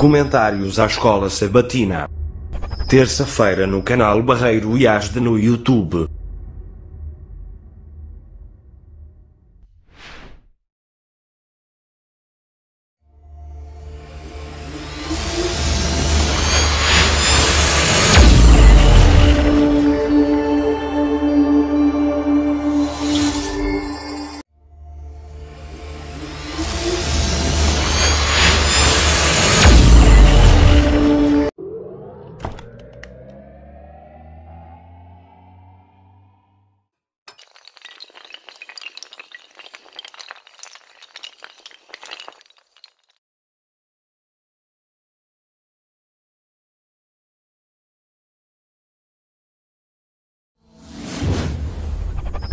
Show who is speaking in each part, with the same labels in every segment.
Speaker 1: Comentários à Escola Sabatina. Terça-feira no canal Barreiro IASD no YouTube.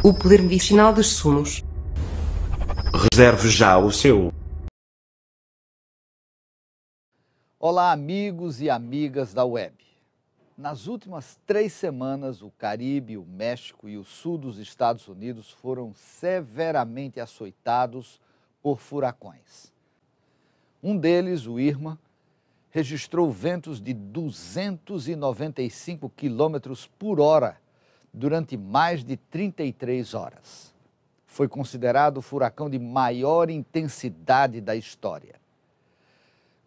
Speaker 2: O poder medicinal dos sumos.
Speaker 1: Reserve já o seu.
Speaker 3: Olá, amigos e amigas da web. Nas últimas 3 semanas, o Caribe, o México e o sul dos Estados Unidos foram severamente açoitados por furacões. Um deles, o Irma, registrou ventos de 295 quilômetros por hora durante mais de 33 horas. Foi considerado o furacão de maior intensidade da história.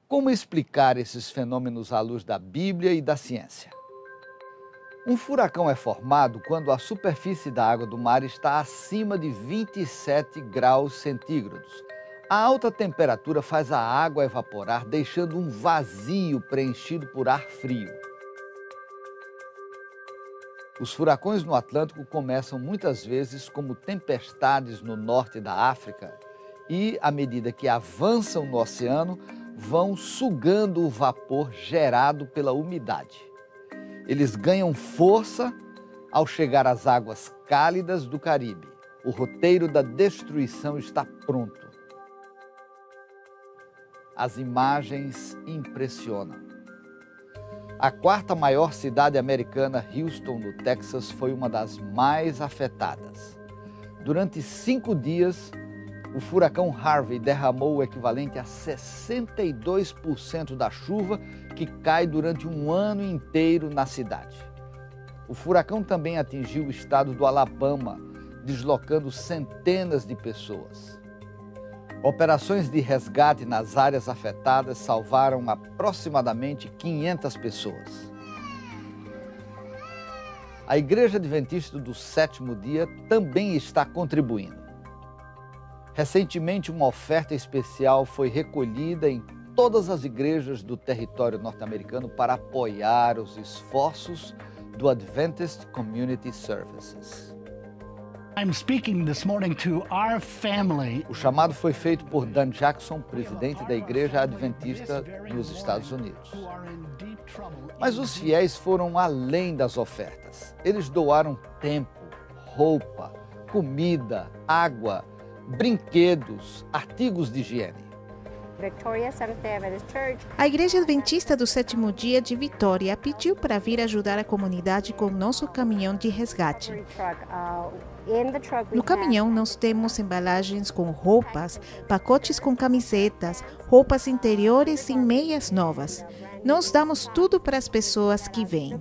Speaker 3: Como explicar esses fenômenos à luz da Bíblia e da ciência? Um furacão é formado quando a superfície da água do mar está acima de 27 graus centígrados. A alta temperatura faz a água evaporar, deixando um vazio preenchido por ar frio. Os furacões no Atlântico começam muitas vezes como tempestades no norte da África e, à medida que avançam no oceano, vão sugando o vapor gerado pela umidade. Eles ganham força ao chegar às águas cálidas do Caribe. O roteiro da destruição está pronto. As imagens impressionam. A 4ª maior cidade americana, Houston, no Texas, foi uma das mais afetadas. Durante 5 dias, o furacão Harvey derramou o equivalente a 62% da chuva que cai durante um ano inteiro na cidade. O furacão também atingiu o estado do Alabama, deslocando centenas de pessoas. Operações de resgate nas áreas afetadas salvaram aproximadamente 500 pessoas. A Igreja Adventista do Sétimo Dia também está contribuindo. Recentemente, uma oferta especial foi recolhida em todas as igrejas do território norte-americano para apoiar os esforços do Adventist Community Services.
Speaker 4: I'm speaking this morning to our family.
Speaker 3: O chamado foi feito por Dan Jackson, presidente da Igreja Adventista nos Estados Unidos. Mas os fiéis foram além das ofertas. Eles doaram tempo, roupa, comida, água, brinquedos, artigos de higiene.
Speaker 5: A Igreja Adventista do Sétimo Dia de Vitória pediu para vir ajudar a comunidade com nosso caminhão de resgate. No caminhão nós temos embalagens com roupas, pacotes com camisetas, roupas interiores e meias novas. Nós damos tudo para as pessoas que vêm.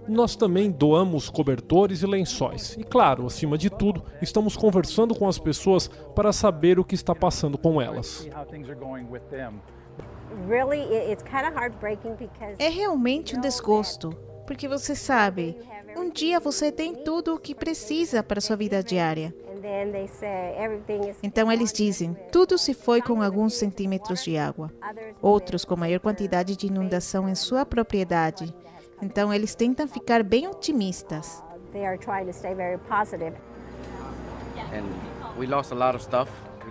Speaker 6: Nós também doamos cobertores e lençóis. E claro, acima de tudo, estamos conversando com as pessoas para saber o que está passando com elas.
Speaker 5: É realmente um desgosto, porque você sabe, um dia você tem tudo o que precisa para a sua vida diária. Então eles dizem, tudo se foi com alguns centímetros de água. Outros com maior quantidade de inundação em sua propriedade. Então, eles tentam ficar bem otimistas.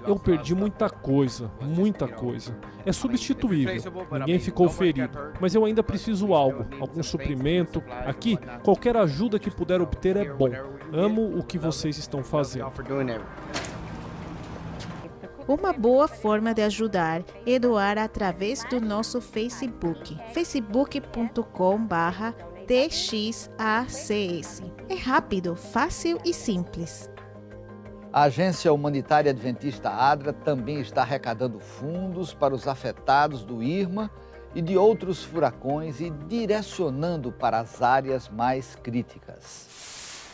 Speaker 6: Eu perdi muita coisa, muita coisa. É substituível, ninguém ficou ferido, mas eu ainda preciso algum suprimento. Aqui, qualquer ajuda que puder obter é bom. Amo o que vocês estão fazendo.
Speaker 5: Uma boa forma de ajudar é doar através do nosso Facebook, facebook.com/txacs. É rápido, fácil e simples.
Speaker 3: A Agência Humanitária Adventista ADRA também está arrecadando fundos para os afetados do Irma e de outros furacões e direcionando para as áreas mais críticas.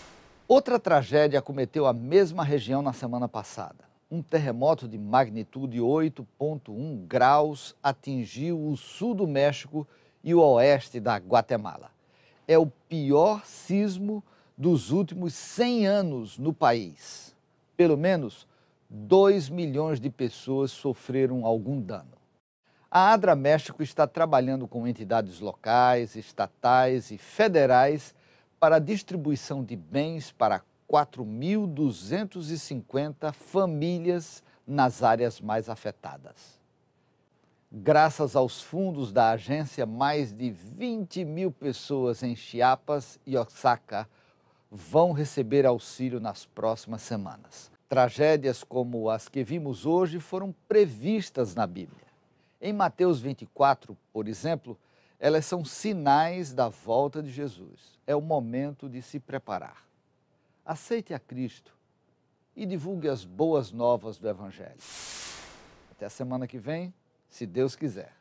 Speaker 3: Outra tragédia acometeu a mesma região na semana passada. Um terremoto de magnitude 8,1 graus atingiu o sul do México e o oeste da Guatemala. É o pior sismo dos últimos 100 anos no país. Pelo menos 2 milhões de pessoas sofreram algum dano. A ADRA México está trabalhando com entidades locais, estatais e federais para a distribuição de bens para 4.250 famílias nas áreas mais afetadas. Graças aos fundos da agência, mais de 20 mil pessoas em Chiapas e Oaxaca vão receber auxílio nas próximas semanas. Tragédias como as que vimos hoje foram previstas na Bíblia. Em Mateus 24, por exemplo, elas são sinais da volta de Jesus. É o momento de se preparar. Aceite a Cristo e divulgue as boas novas do Evangelho. Até a semana que vem, se Deus quiser.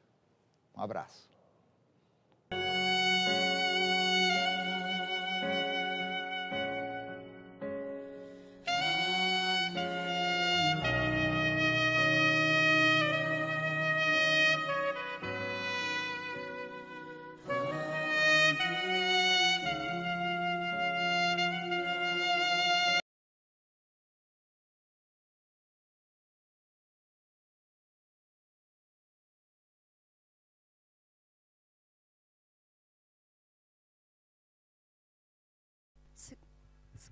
Speaker 3: Um abraço.
Speaker 7: Se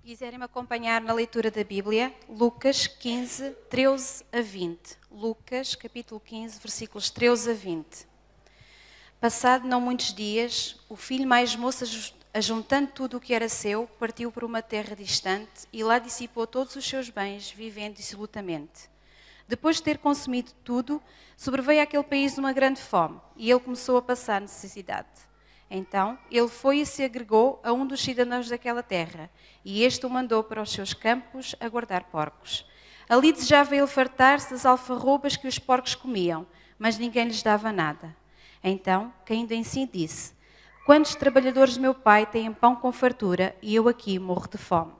Speaker 7: quiserem me acompanhar na leitura da Bíblia, Lucas 15, 13 a 20. Lucas, capítulo 15, versículos 13 a 20. Passado não muitos dias, o filho mais moço, ajuntando tudo o que era seu, partiu para uma terra distante e lá dissipou todos os seus bens, vivendo dissolutamente. Depois de ter consumido tudo, sobreveio àquele país uma grande fome e ele começou a passar necessidade. Então, ele foi e se agregou a um dos cidadãos daquela terra, e este o mandou para os seus campos a guardar porcos. Ali desejava ele fartar-se das alfarrobas que os porcos comiam, mas ninguém lhes dava nada. Então, caindo em si, disse: quantos trabalhadores do meu pai têm pão com fartura, e eu aqui morro de fome?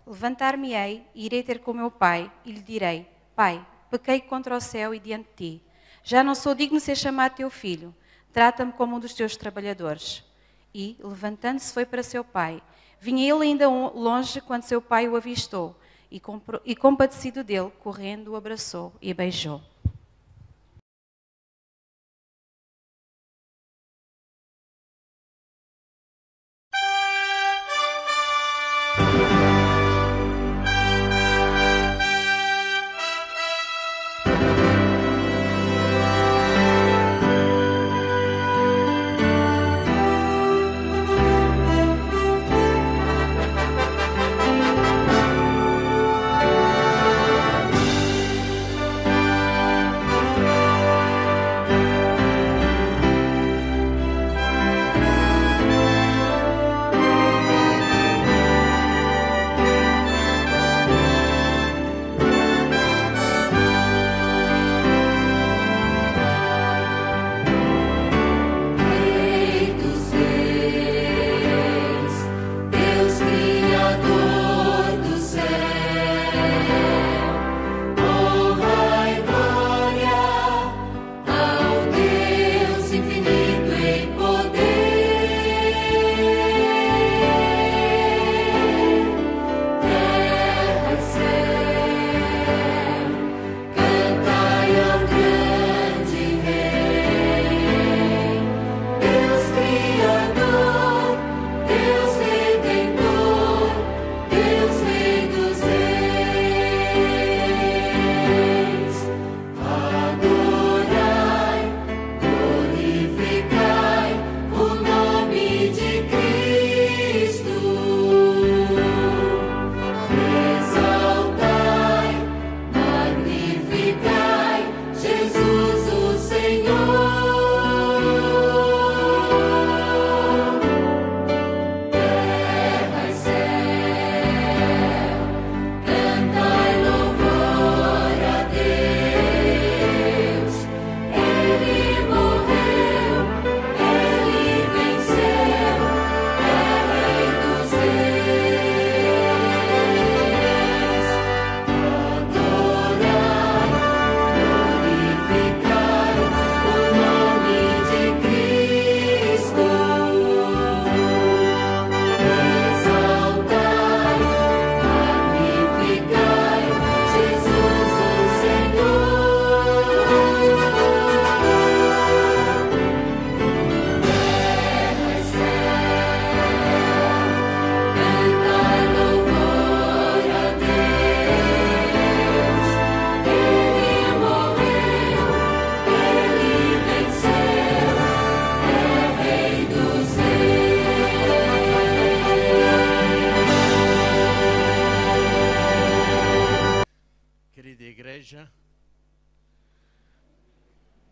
Speaker 7: Levantar-me-ei e irei ter com meu pai, e lhe direi: Pai, pequei contra o céu e diante de ti. Já não sou digno de ser chamado teu filho. Trata-me como um dos teus trabalhadores. E, levantando-se, foi para seu pai. Vinha ele ainda longe quando seu pai o avistou. E compadecido dele, correndo, o abraçou e beijou.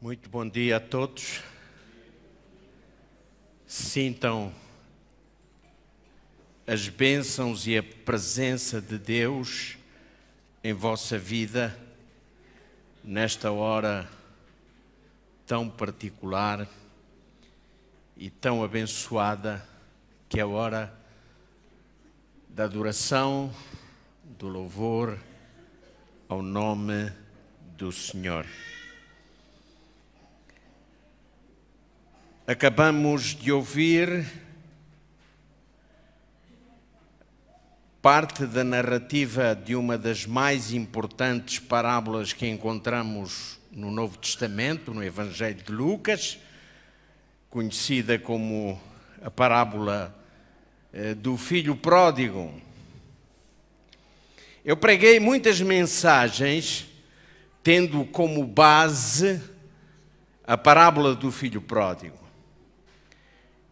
Speaker 8: Muito bom dia a todos. Sintam as bênçãos e a presença de Deus em vossa vida nesta hora tão particular e tão abençoada, que é a hora da adoração, do louvor ao nome do Senhor. Acabamos de ouvir parte da narrativa de uma das mais importantes parábolas que encontramos no Novo Testamento, no Evangelho de Lucas, conhecida como a parábola do filho pródigo. Eu preguei muitas mensagens tendo como base a parábola do filho pródigo.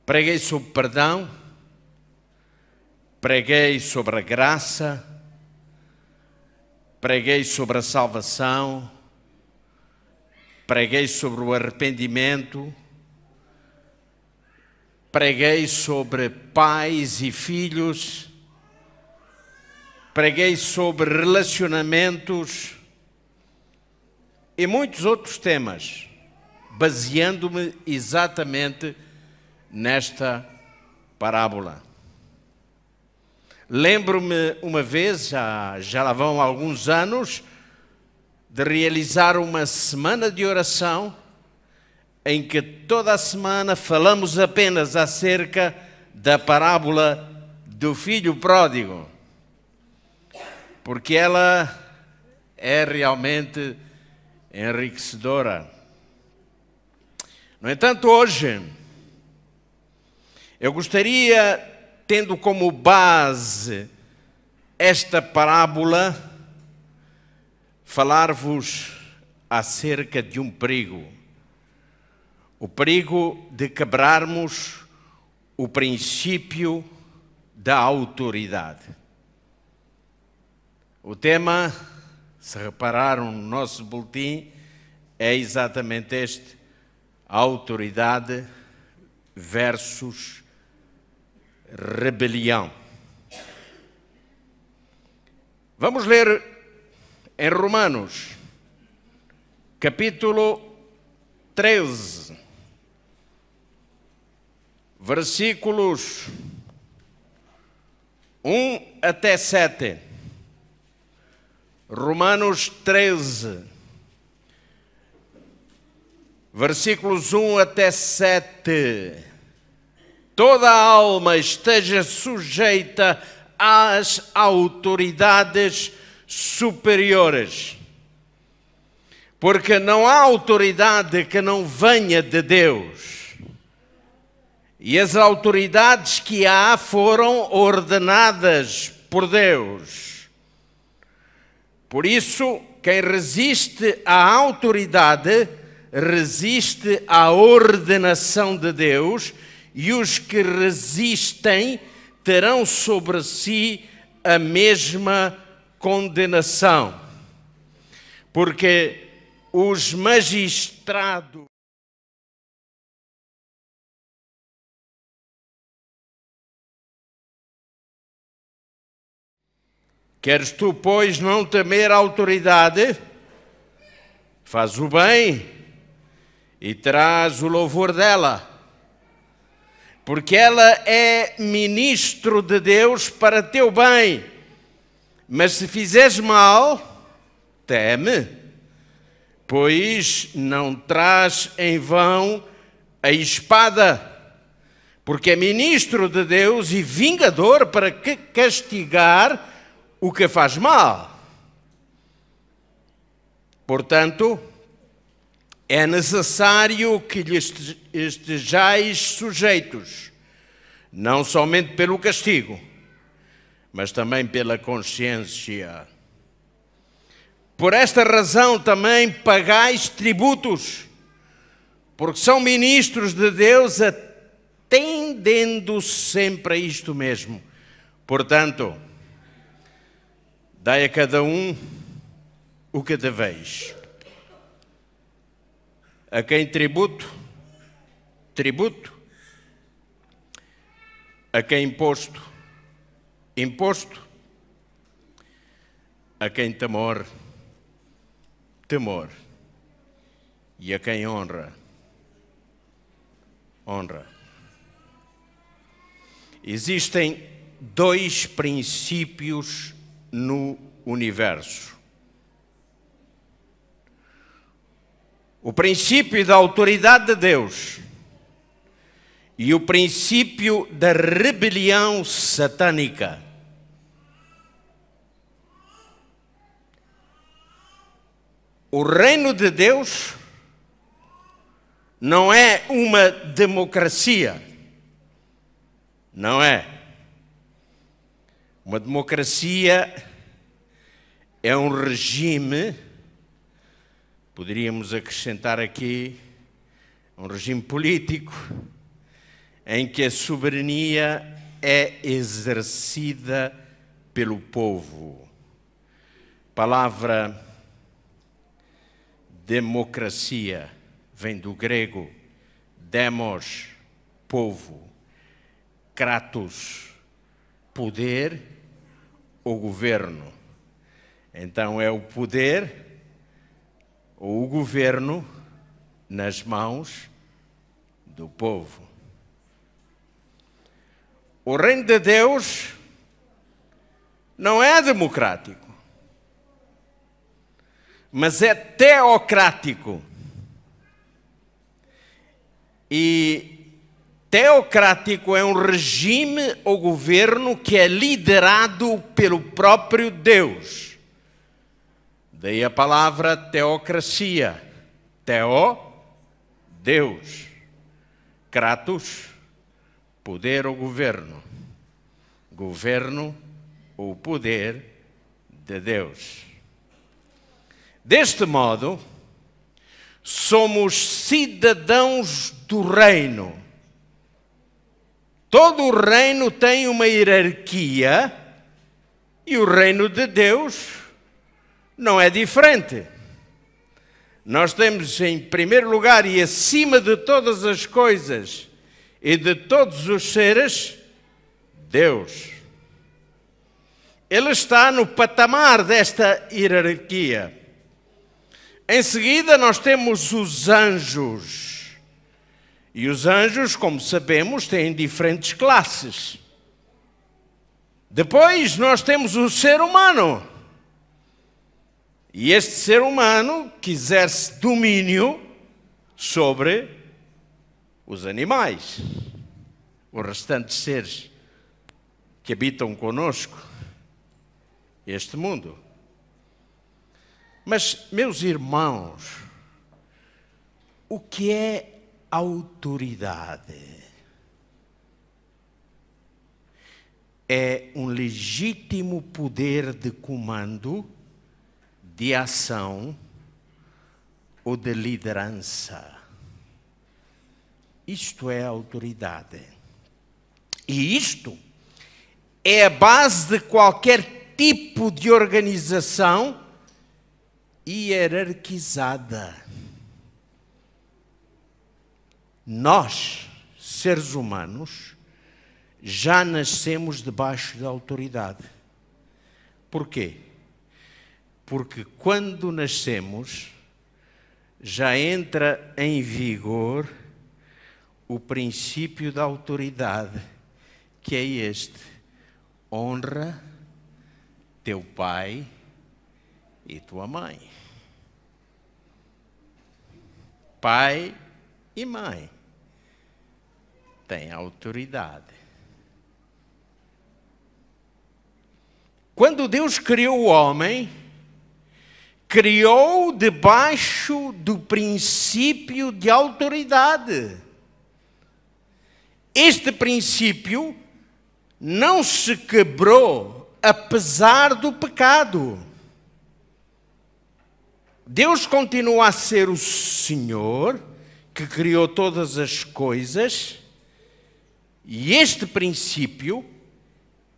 Speaker 8: Preguei sobre perdão, preguei sobre a graça, preguei sobre a salvação, preguei sobre o arrependimento, preguei sobre pais e filhos, preguei sobre relacionamentos e muitos outros temas, baseando-me exatamente nesta parábola. Lembro-me uma vez, já lá vão alguns anos, de realizar uma semana de oração em que toda a semana falamos apenas acerca da parábola do filho pródigo, porque ela é realmente enriquecedora. No entanto, hoje, eu gostaria, tendo como base esta parábola, falar-vos acerca de um perigo. O perigo de quebrarmos o princípio da autoridade. O tema, se repararam no nosso boletim, é exatamente este: autoridade versus rebelião. Vamos ler em Romanos, capítulo 13, versículos 1 até 7. Romanos 13, versículos 1 até 7. Toda a alma esteja sujeita às autoridades superiores, porque não há autoridade que não venha de Deus, e as autoridades que há foram ordenadas por Deus. Por isso, quem resiste à autoridade resiste à ordenação de Deus, e os que resistem terão sobre si a mesma condenação. Porque os magistrados queres tu, pois, não temer a autoridade? Faz o bem e traz o louvor dela, porque ela é ministro de Deus para teu bem. Mas se fizeres mal, teme, pois não traz em vão a espada, porque é ministro de Deus e vingador para castigar o que faz mal. Portanto, é necessário que lhes estejais sujeitos, não somente pelo castigo, mas também pela consciência. Por esta razão também pagais tributos, porque são ministros de Deus, atendendo sempre a isto mesmo. Portanto, dai a cada um o que deveis. A quem tributo, tributo. A quem imposto, imposto. A quem temor, temor. E a quem honra, honra. Existem dois princípios no universo. O princípio da autoridade de Deus e o princípio da rebelião satânica. O reino de Deus não é uma democracia. Não é. Uma democracia é um regime, poderíamos acrescentar aqui, um regime político, em que a soberania é exercida pelo povo. Palavra democracia vem do grego demos, povo, kratos, poder ou governo. Então é o poder ou o governo nas mãos do povo. O reino de Deus não é democrático, mas é teocrático. E teocrático é um regime ou governo que é liderado pelo próprio Deus. Daí a palavra teocracia. Teo, Deus. Kratos, poder ou governo. Governo ou poder de Deus. Deste modo, somos cidadãos do reino. Todo o reino tem uma hierarquia e o reino de Deus não é diferente. Nós temos em primeiro lugar e acima de todas as coisas e de todos os seres, Deus. Ele está no patamar desta hierarquia. Em seguida, nós temos os anjos. E os anjos, como sabemos, têm diferentes classes. Depois, nós temos o ser humano. E este ser humano que exerce domínio sobre os animais, os restantes seres que habitam conosco este mundo. Mas, meus irmãos, o que é autoridade? É um legítimo poder de comando, de ação ou de liderança. Isto é autoridade. E isto é a base de qualquer tipo de organização hierarquizada. Nós, seres humanos, já nascemos debaixo da autoridade. Por quê? Porque quando nascemos, já entra em vigor o princípio da autoridade, que é este: honra teu pai e tua mãe. Pai e mãe têm autoridade. Quando Deus criou o homem, criou debaixo do princípio de autoridade. Este princípio não se quebrou apesar do pecado. Deus continua a ser o Senhor que criou todas as coisas, e este princípio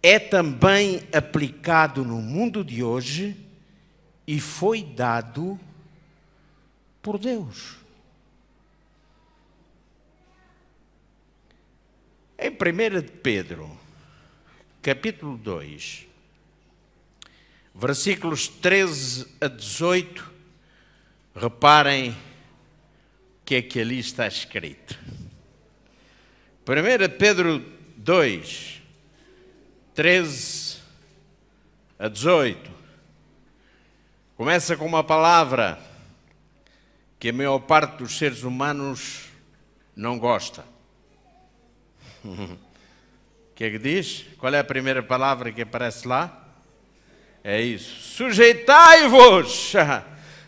Speaker 8: é também aplicado no mundo de hoje e foi dado por Deus. Em 1 de Pedro, capítulo 2, versículos 13 a 18, reparem o que é que ali está escrito. 1 Pedro 2, 13 a 18, começa com uma palavra que a maior parte dos seres humanos não gosta. O que é que diz? Qual é a primeira palavra que aparece lá? É isso. Sujeitai-vos!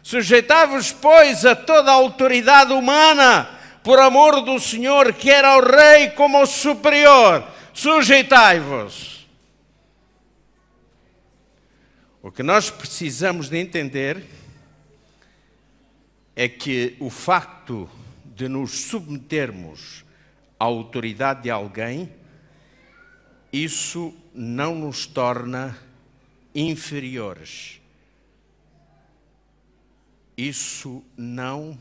Speaker 8: Sujeitai-vos, pois, a toda a autoridade humana, por amor do Senhor, quer ao Rei como ao superior. Sujeitai-vos. O que nós precisamos de entender é que o facto de nos submetermos à autoridade de alguém, isso não nos torna inferiores. Isso não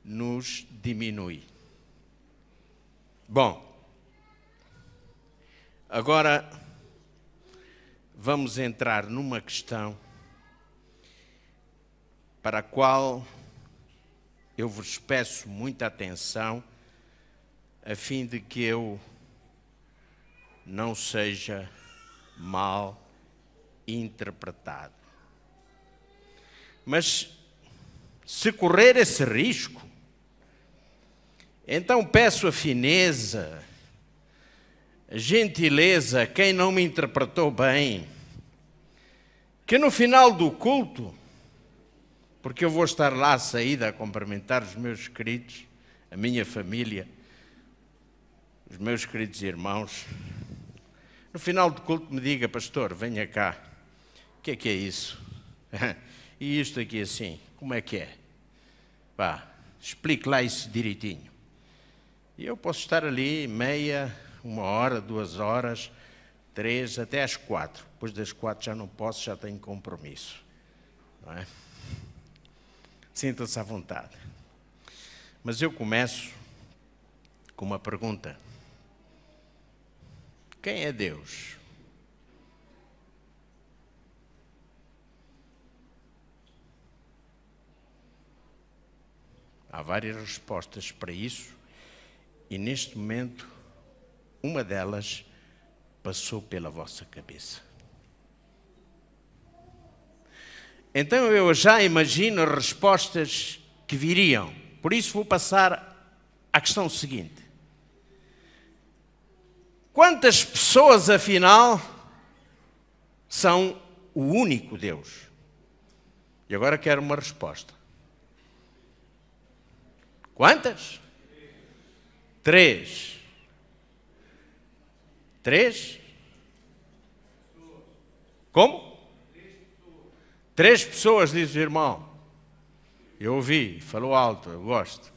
Speaker 8: nos diminui. Bom, agora vamos entrar numa questão para a qual eu vos peço muita atenção, a fim de que eu não seja mal interpretado. Mas se correr esse risco, então peço a fineza, a gentileza a quem não me interpretou bem, que no final do culto, porque eu vou estar lá à saída a cumprimentar os meus queridos, a minha família, os meus queridos irmãos, no final do culto me diga: pastor, venha cá, o que é isso? E isto aqui assim, como é que é? Vá, explique lá isso direitinho. E eu posso estar ali meia, 1 hora, 2 horas, 3, até às 4. Depois das 4 já não posso, já tenho compromisso. Não é? Sinta-se à vontade. Mas eu começo com uma pergunta. Quem é Deus? Há várias respostas para isso e neste momento uma delas passou pela vossa cabeça. Então eu já imagino as respostas que viriam. Por isso vou passar à questão seguinte. Quantas pessoas, afinal, são o único Deus? E agora quero uma resposta. Quantas? 3. 3? Como? 3 pessoas, diz o irmão. Eu ouvi, falou alto, eu gosto.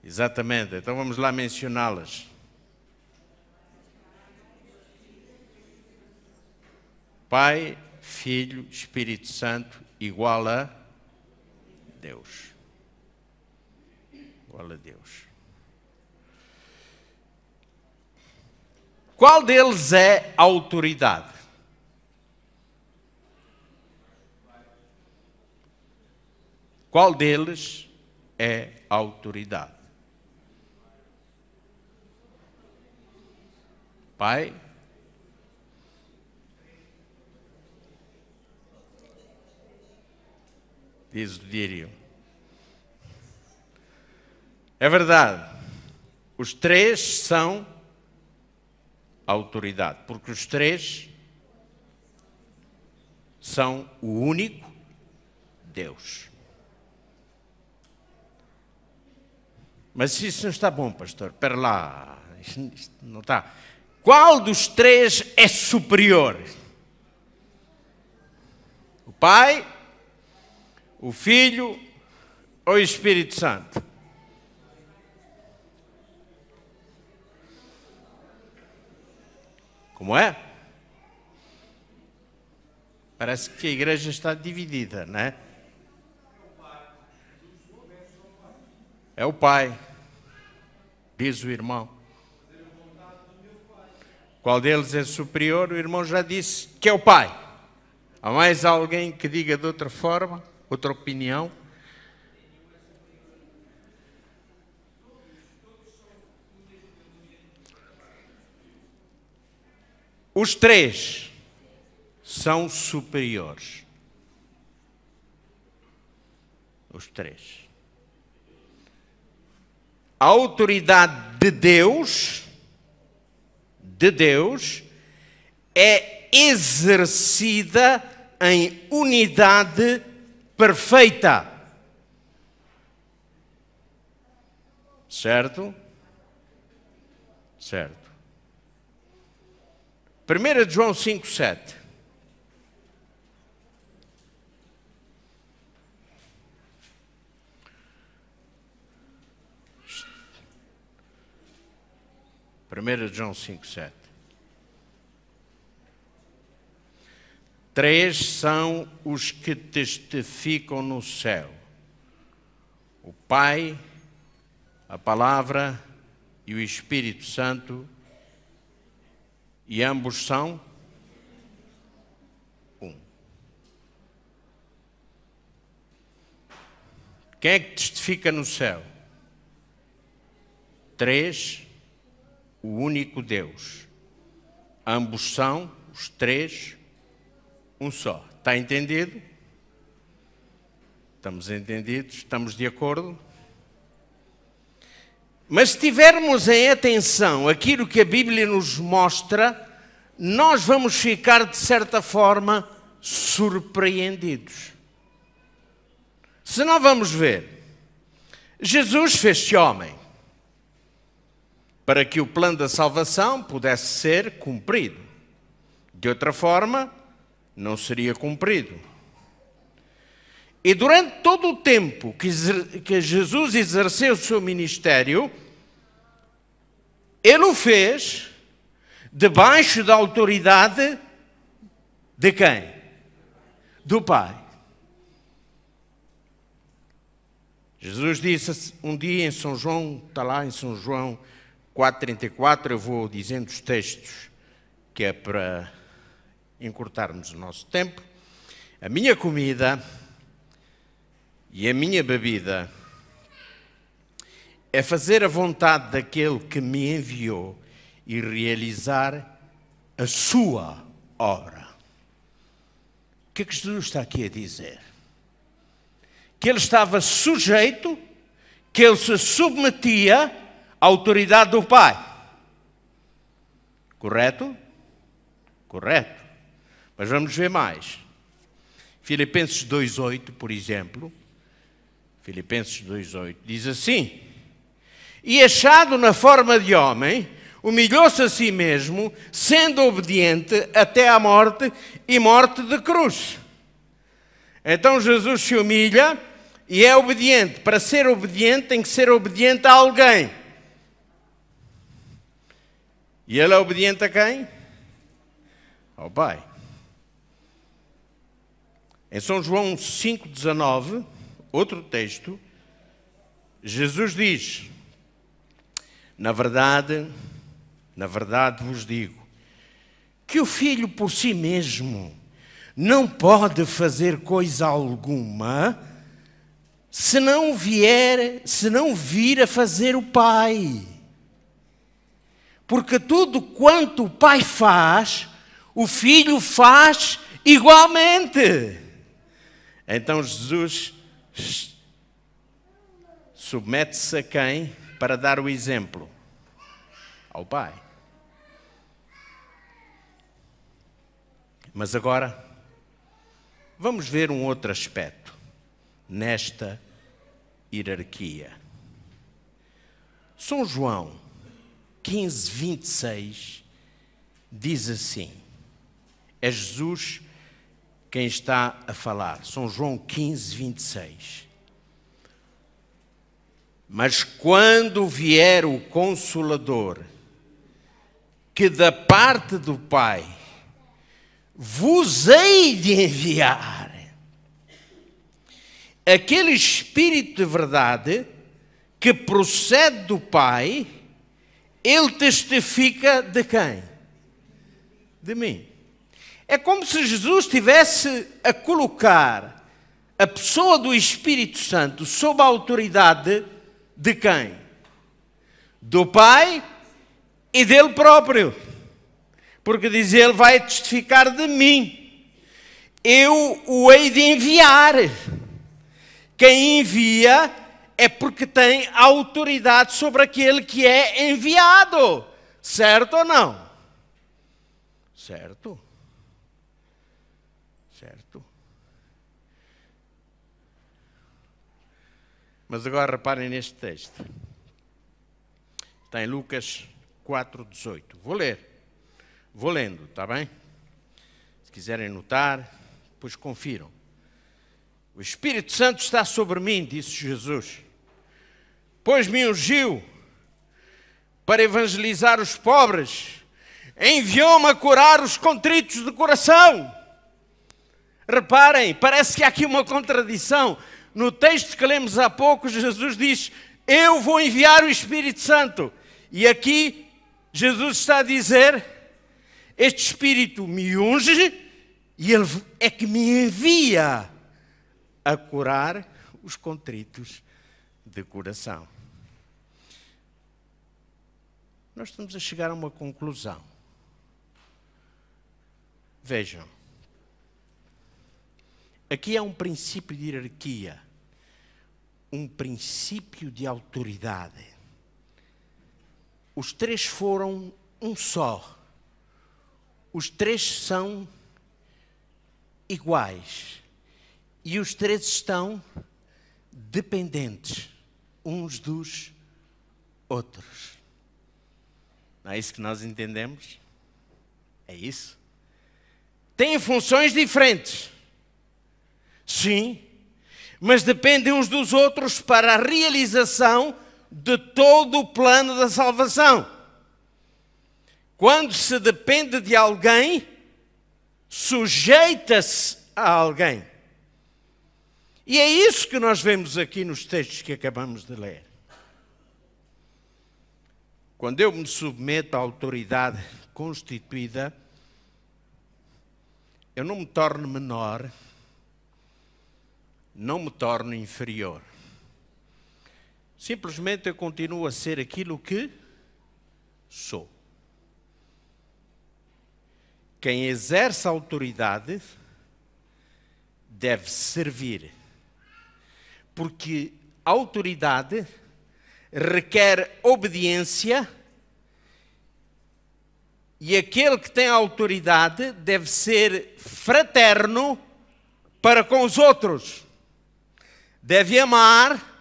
Speaker 8: Exatamente, então vamos lá mencioná-las. Pai, Filho, Espírito Santo, igual a Deus. Igual a Deus. Qual deles é a autoridade? Qual deles é a autoridade? Pai, diz o Dírio. É verdade, os 3 são a autoridade, porque os 3 são o único Deus. Mas isso não está bom, pastor, espera lá, isto não está. Qual dos 3 é superior? O Pai, o Filho ou o Espírito Santo? Como é? Parece que a igreja está dividida, não é? É o Pai. Diz o irmão. Qual deles é superior? O irmão já disse que é o Pai. Há mais alguém que diga de outra forma, outra opinião? Os três são superiores. Os três. A autoridade de Deus é exercida em unidade perfeita. Certo? Certo. 1 João 5,7. Primeiro João 5,7. 3 são os que testificam no céu: o Pai, a Palavra e o Espírito Santo, e ambos são um. Quem é que testifica no céu? 3, o único Deus. Ambos são, os três, um só. Está entendido? Estamos entendidos? Estamos de acordo? Mas se tivermos em atenção aquilo que a Bíblia nos mostra, nós vamos ficar, de certa forma, surpreendidos. Se não vamos ver, Jesus fez-se homem para que o plano da salvação pudesse ser cumprido. De outra forma, não seria cumprido. E durante todo o tempo que Jesus exerceu o seu ministério, ele o fez debaixo da autoridade de quem? Do Pai. Jesus disse um dia em São João, está lá em São João 4,34, eu vou dizendo os textos, que é para encurtarmos o nosso tempo. A minha comida e a minha bebida é fazer a vontade daquele que me enviou e realizar a sua obra. O que é que Jesus está aqui a dizer? Que ele estava sujeito, que ele se submetia à autoridade do Pai. Correto? Correto. Mas vamos ver mais. Filipenses 2,8, por exemplo. Filipenses 2,8 diz assim: e achado na forma de homem, humilhou-se a si mesmo, sendo obediente até à morte e morte de cruz. Então Jesus se humilha e é obediente. Para ser obediente tem que ser obediente a alguém. E ele é obediente a quem? Ao Pai. Em São João 5,19, outro texto, Jesus diz: na verdade vos digo, que o Filho por si mesmo não pode fazer coisa alguma se não vir a fazer o Pai. Porque tudo quanto o Pai faz, o Filho faz igualmente. Então Jesus submete-se a quem para dar o exemplo? Ao Pai. Mas agora, vamos ver um outro aspecto nesta hierarquia. São João 15:26 diz assim, é Jesus quem está a falar, São João 15:26. Mas quando vier o Consolador, que da parte do Pai vos hei de enviar, aquele Espírito de verdade que procede do Pai, ele testifica de quem? De mim. É como se Jesus estivesse a colocar a pessoa do Espírito Santo sob a autoridade de quem? Do Pai e dele próprio. Porque diz ele, vai testificar de mim. Eu o hei de enviar. Quem envia é porque tem autoridade sobre aquele que é enviado. Certo ou não? Certo? Certo? Mas agora reparem neste texto. Está em Lucas 4:18. Vou ler. Vou lendo, está bem? Se quiserem notar, depois confiram. O Espírito Santo está sobre mim, disse Jesus, pois me ungiu para evangelizar os pobres, enviou-me a curar os contritos de coração. Reparem, parece que há aqui uma contradição. No texto que lemos há pouco, Jesus diz, eu vou enviar o Espírito Santo. E aqui, Jesus está a dizer, este Espírito me unge e ele é que me envia a curar os contritos de coração. Nós estamos a chegar a uma conclusão. Vejam, aqui há um princípio de hierarquia, um princípio de autoridade. Os três foram um só. Os três são iguais. E os três estão dependentes uns dos outros. Não é isso que nós entendemos? É isso? Têm funções diferentes. Sim, mas dependem uns dos outros para a realização de todo o plano da salvação. Quando se depende de alguém, sujeita-se a alguém. E é isso que nós vemos aqui nos textos que acabamos de ler. Quando eu me submeto à autoridade constituída, eu não me torno menor, não me torno inferior. Simplesmente eu continuo a ser aquilo que sou. Quem exerce a autoridade deve servir. Porque a autoridade requer obediência e aquele que tem a autoridade deve ser fraterno para com os outros. Deve amar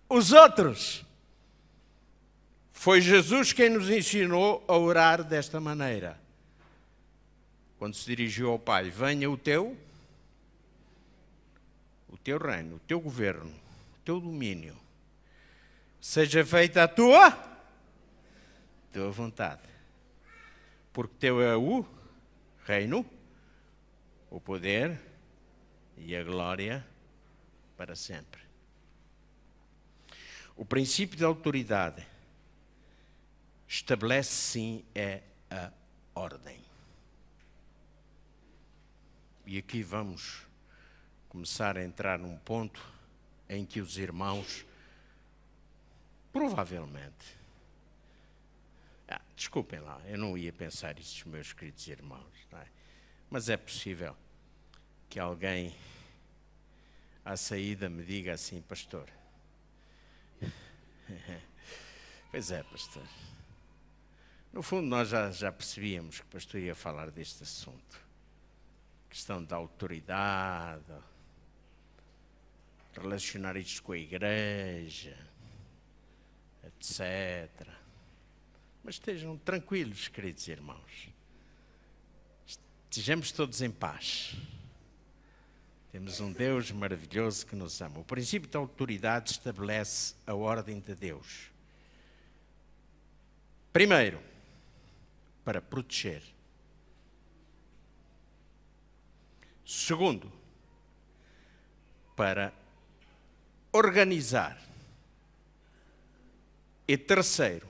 Speaker 8: os outros. Foi Jesus quem nos ensinou a orar desta maneira. Quando se dirigiu ao Pai, venha o teu reino, o teu governo, o teu domínio. Seja feita a tua vontade. Porque teu é o reino, o poder e a glória para sempre. O princípio da autoridade estabelece sim a ordem. E aqui vamos começar a entrar num ponto em que os irmãos, provavelmente, desculpem lá, eu não ia pensar isso dos meus queridos irmãos, não é? Mas é possível que alguém à saída me diga assim, pastor. Pois é, pastor. No fundo nós já percebíamos que o pastor ia falar deste assunto. Questão da autoridade, relacionar isto com a igreja, etc. Mas estejam tranquilos, queridos irmãos. Estejamos todos em paz. Temos um Deus maravilhoso que nos ama. O princípio da autoridade estabelece a ordem de Deus. Primeiro, para proteger. Segundo, para organizar. E terceiro,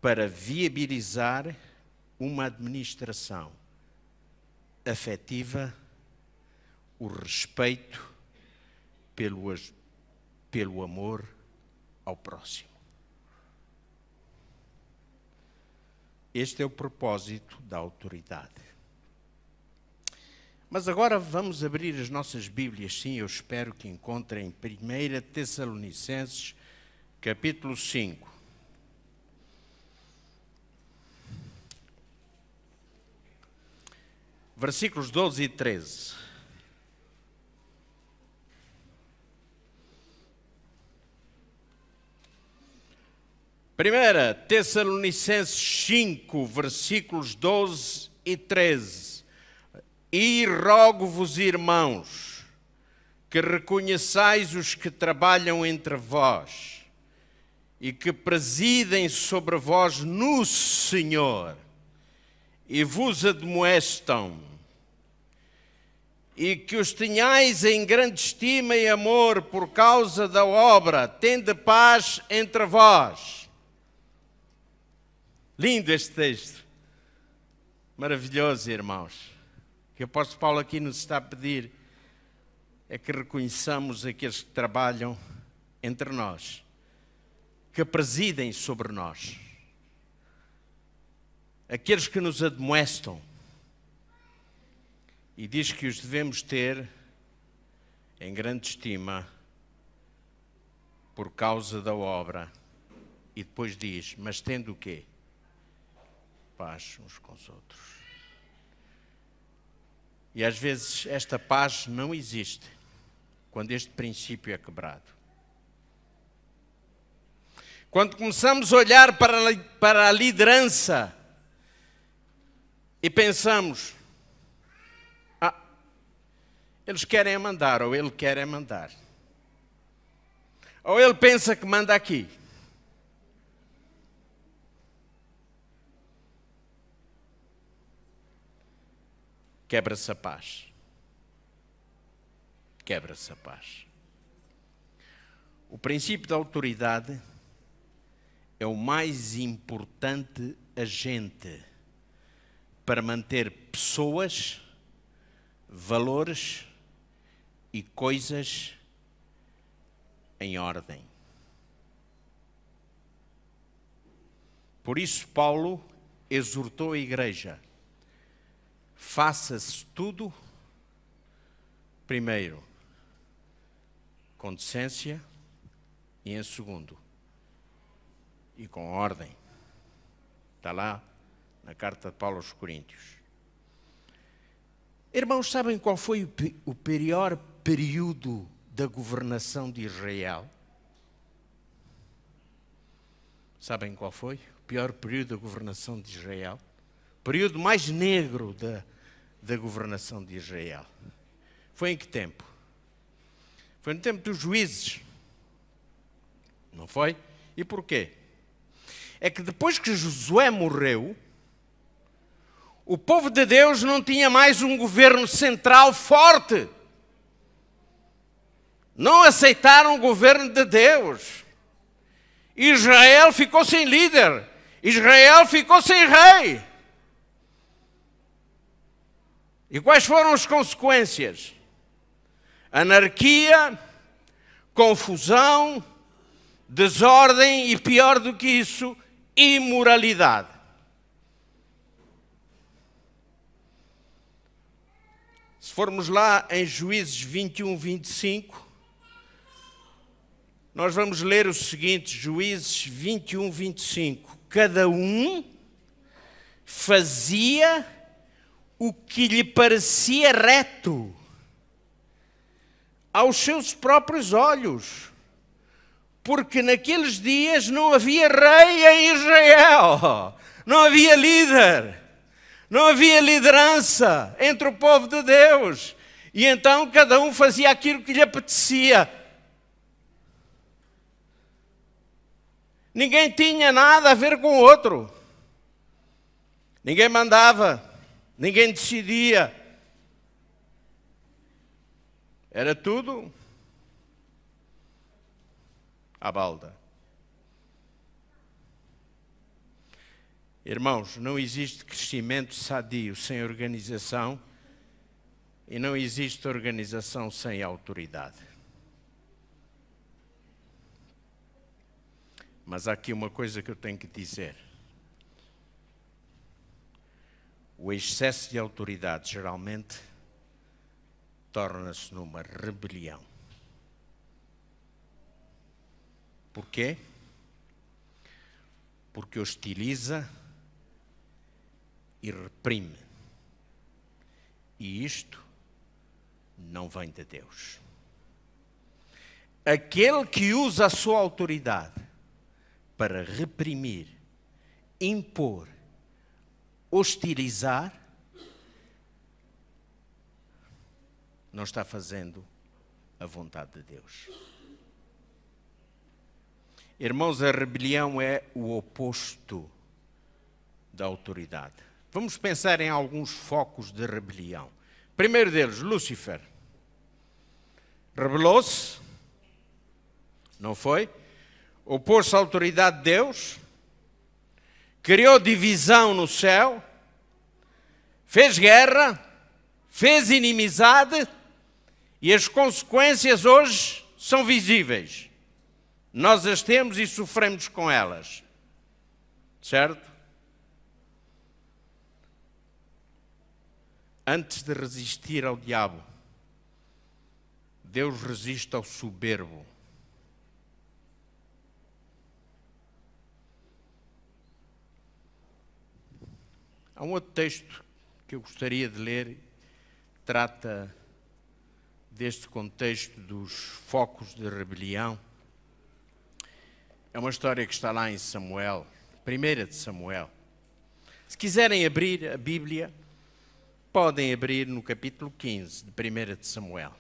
Speaker 8: para viabilizar uma administração afetiva, o respeito pelo amor ao próximo. Este é o propósito da autoridade. Mas agora vamos abrir as nossas Bíblias, sim, eu espero que encontrem 1 Tessalonicenses, capítulo 5. Versículos 12 e 13. Primeira Tessalonicenses 5, versículos 12 e 13. E rogo-vos, irmãos, que reconheçais os que trabalham entre vós e que presidem sobre vós no Senhor e vos admoestam, e que os tenhais em grande estima e amor por causa da obra, tende paz entre vós. Lindo este texto, maravilhoso, irmãos. O que o apóstolo Paulo aqui nos está a pedir é que reconheçamos aqueles que trabalham entre nós, que presidem sobre nós, aqueles que nos admoestam, e diz que os devemos ter em grande estima por causa da obra, e depois diz, mas tendo o quê? Paz uns com os outros. E às vezes esta paz não existe quando este princípio é quebrado. Quando começamos a olhar para a liderança e pensamos, eles querem mandar, ou ele quer mandar. Ou ele pensa que manda aqui. Quebra-se a paz. Quebra-se a paz. O princípio da autoridade é o mais importante agente para manter pessoas, valores e coisas em ordem. Por isso, Paulo exortou a igreja: faça-se tudo, primeiro, com decência, e em segundo, e com ordem. Está lá na carta de Paulo aos Coríntios. Irmãos, sabem qual foi o pior período da governação de Israel? Sabem qual foi? O pior período da governação de Israel? O período mais negro da governação de Israel. Foi em que tempo? Foi no tempo dos juízes. Não foi? E porquê? É que depois que Josué morreu, o povo de Deus não tinha mais um governo central forte. Não aceitaram o governo de Deus. Israel ficou sem líder. Israel ficou sem rei. E quais foram as consequências? Anarquia, confusão, desordem e, pior do que isso, imoralidade. Se formos lá em Juízes 21, 25, nós vamos ler o seguinte, Juízes 21, 25. Cada um fazia o que lhe parecia reto aos seus próprios olhos, porque naqueles dias não havia rei em Israel, não havia líder. Não havia liderança entre o povo de Deus. E então cada um fazia aquilo que lhe apetecia. Ninguém tinha nada a ver com o outro. Ninguém mandava. Ninguém decidia. Era tudo à balda. Irmãos, não existe crescimento sadio sem organização e não existe organização sem autoridade. Mas há aqui uma coisa que eu tenho que dizer. O excesso de autoridade geralmente torna-se numa rebelião. Por quê? Porque hostiliza e reprime. E isto não vem de Deus. Aquele que usa a sua autoridade para reprimir, impor, hostilizar, não está fazendo a vontade de Deus. Irmãos, a rebelião é o oposto da autoridade. Vamos pensar em alguns focos de rebelião. Primeiro deles, Lúcifer. Rebelou-se, não foi? Opôs-se à autoridade de Deus, criou divisão no céu, fez guerra, fez inimizade e as consequências hoje são visíveis. Nós as temos e sofremos com elas. Certo? Antes de resistir ao diabo, Deus resiste ao soberbo. Há um outro texto que eu gostaria de ler, que trata deste contexto dos focos de rebelião. É uma história que está lá em Samuel, 1 de Samuel. Se quiserem abrir a Bíblia, podem abrir no capítulo 15 de 1 de Samuel.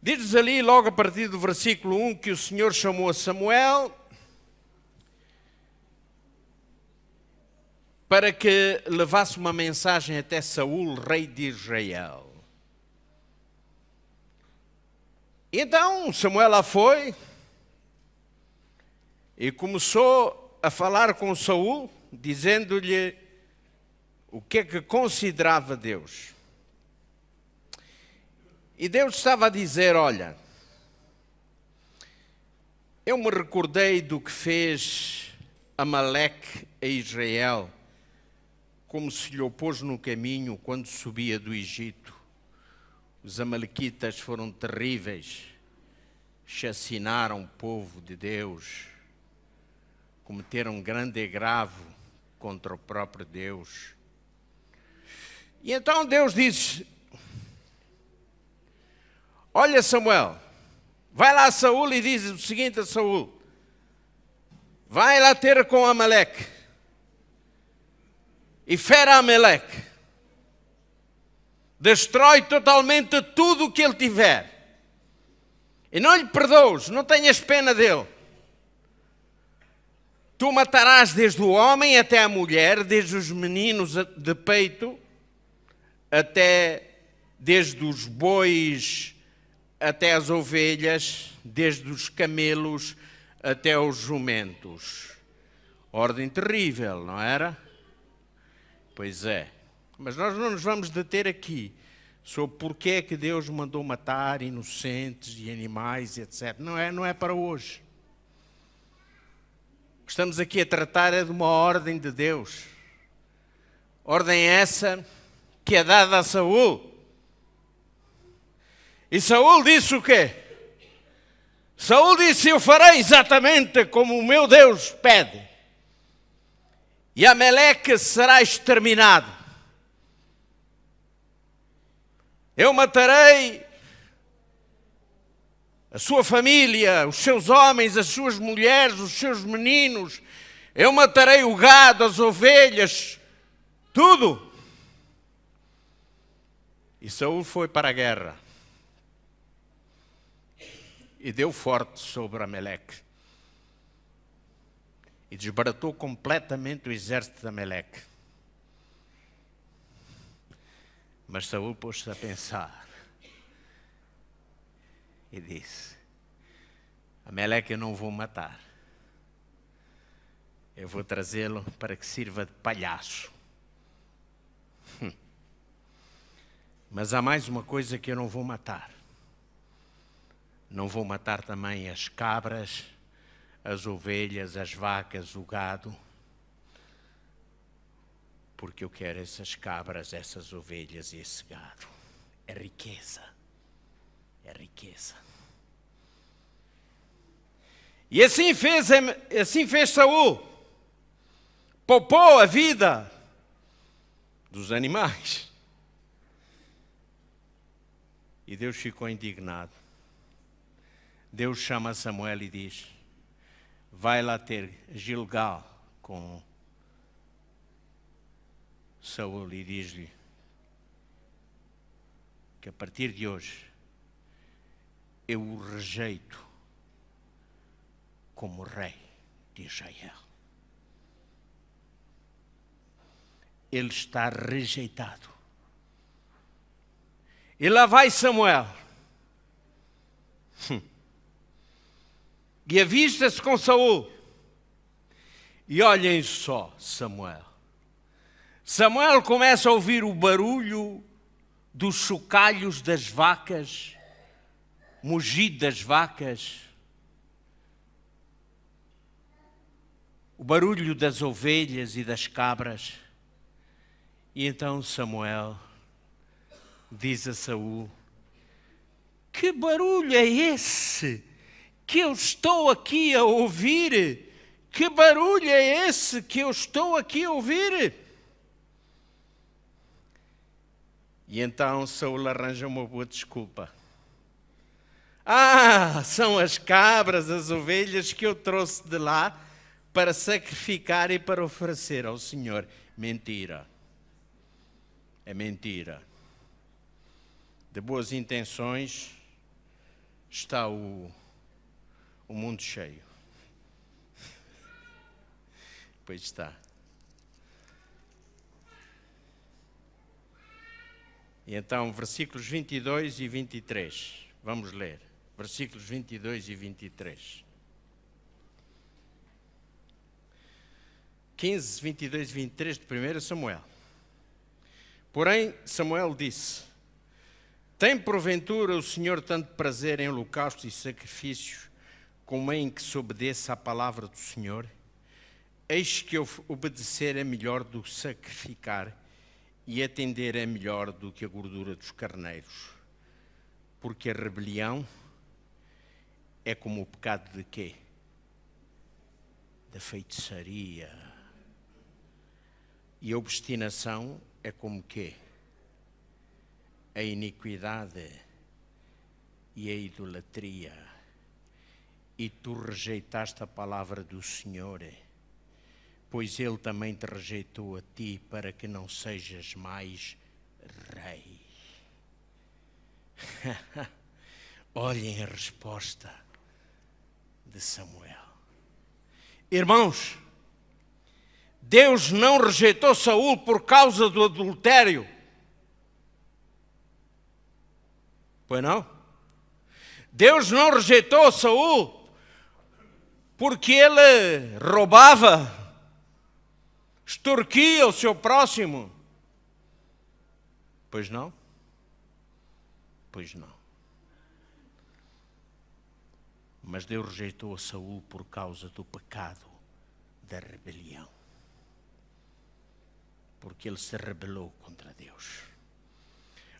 Speaker 8: Diz-nos ali, logo a partir do versículo 1, que o Senhor chamou a Samuel para que levasse uma mensagem até Saul, rei de Israel. Então Samuel lá foi e começou a falar com Saul, dizendo-lhe o que é que considerava Deus. E Deus estava a dizer, olha, eu me recordei do que fez Amaleque a Israel, como se lhe opôs no caminho quando subia do Egito. Os amalequitas foram terríveis, chacinaram o povo de Deus, cometeram grande agravo contra o próprio Deus. E então Deus disse, olha Samuel, vai lá a Saul e diz o seguinte a Saul, vai lá ter com Amaleque e fere Amaleque, destrói totalmente tudo o que ele tiver e não lhe perdoes, não tenhas pena dele. Tu matarás desde o homem até a mulher, desde os meninos de peito até desde os bois até as ovelhas, desde os camelos até os jumentos. Ordem terrível, não era? Pois é. Mas nós não nos vamos deter aqui sobre porque é que Deus mandou matar inocentes e animais, etc. Não é para hoje. O que estamos aqui a tratar é de uma ordem de Deus. Ordem essa que é dada a Saul. E Saul disse o quê? Saul disse, eu farei exatamente como o meu Deus pede. E Amaleque será exterminado. Eu matarei a sua família, os seus homens, as suas mulheres, os seus meninos. Eu matarei o gado, as ovelhas, tudo. E Saul foi para a guerra. E deu forte sobre Amaleque. E desbaratou completamente o exército de Amaleque. Mas Saul pôs-se a pensar e disse: Amaleque eu não vou matar. Eu vou trazê-lo para que sirva de palhaço. Mas há mais uma coisa que eu não vou matar. Não vou matar também as cabras, as ovelhas, as vacas, o gado. Porque eu quero essas cabras, essas ovelhas e esse gado. É riqueza. É riqueza. E assim fez Saul. Poupou a vida dos animais. E Deus ficou indignado. Deus chama Samuel e diz: vai lá ter Gilgal com Saul e diz-lhe que a partir de hoje eu o rejeito como rei de Israel. Ele está rejeitado. E lá vai Samuel. E avista-se com Saul. E olhem só, Samuel. Samuel começa a ouvir o barulho dos chocalhos das vacas, mugido das vacas, o barulho das ovelhas e das cabras. E então Samuel diz a Saul: que barulho é esse que eu estou aqui a ouvir? Que barulho é esse que eu estou aqui a ouvir? E então Saul arranja uma boa desculpa. São as cabras, as ovelhas que eu trouxe de lá para sacrificar e para oferecer ao Senhor. Mentira. É mentira. De boas intenções está o mundo cheio. Pois está. E então, versículos 22 e 23. Vamos ler. Versículos 22 e 23. 15, 22 e 23 de 1 Samuel. Porém, Samuel disse: tem porventura o Senhor tanto prazer em holocaustos e sacrifícios, como em que se obedeça à palavra do Senhor? Eis que obedecer é melhor do que sacrificar, e atender é melhor do que a gordura dos carneiros. Porque a rebelião é como o pecado de quê? Da feitiçaria. E a obstinação é como quê? A iniquidade e a idolatria. E tu rejeitaste a palavra do Senhor, pois Ele também te rejeitou a ti, para que não sejas mais rei. Olhem a resposta de Samuel. Irmãos, Deus não rejeitou Saul por causa do adultério. Pois não? Deus não rejeitou Saul porque ele roubava, extorquia o seu próximo. Pois não? Pois não. Mas Deus rejeitou a Saul por causa do pecado da rebelião. Porque ele se rebelou contra Deus.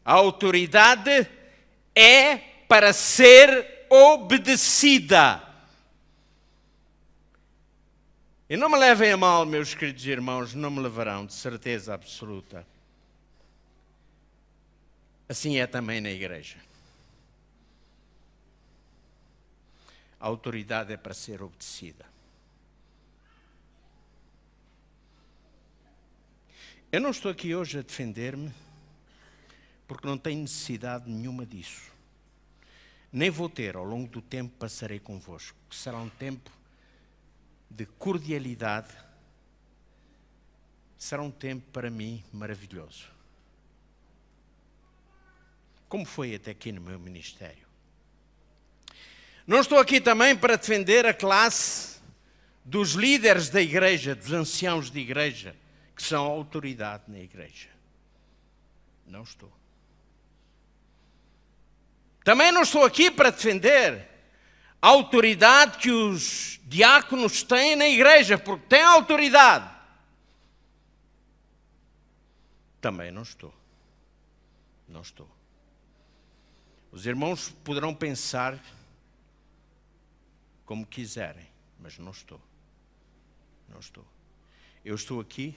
Speaker 8: A autoridade é para ser obedecida. E não me levem a mal, meus queridos irmãos, não me levarão, de certeza absoluta. Assim é também na igreja. A autoridade é para ser obedecida. Eu não estou aqui hoje a defender-me, porque não tenho necessidade nenhuma disso. Nem vou ter, ao longo do tempo passarei convosco. Será um tempo de cordialidade. Será um tempo para mim maravilhoso. como foi até aqui no meu ministério. Não estou aqui também para defender a classe dos líderes da igreja, dos anciãos de igreja, que são autoridade na igreja. Não estou. Também não estou aqui para defender a autoridade que os diáconos têm na igreja, porque têm autoridade. Também não estou. Não estou. Os irmãos poderão pensar como quiserem, mas não estou. Não estou. Eu estou aqui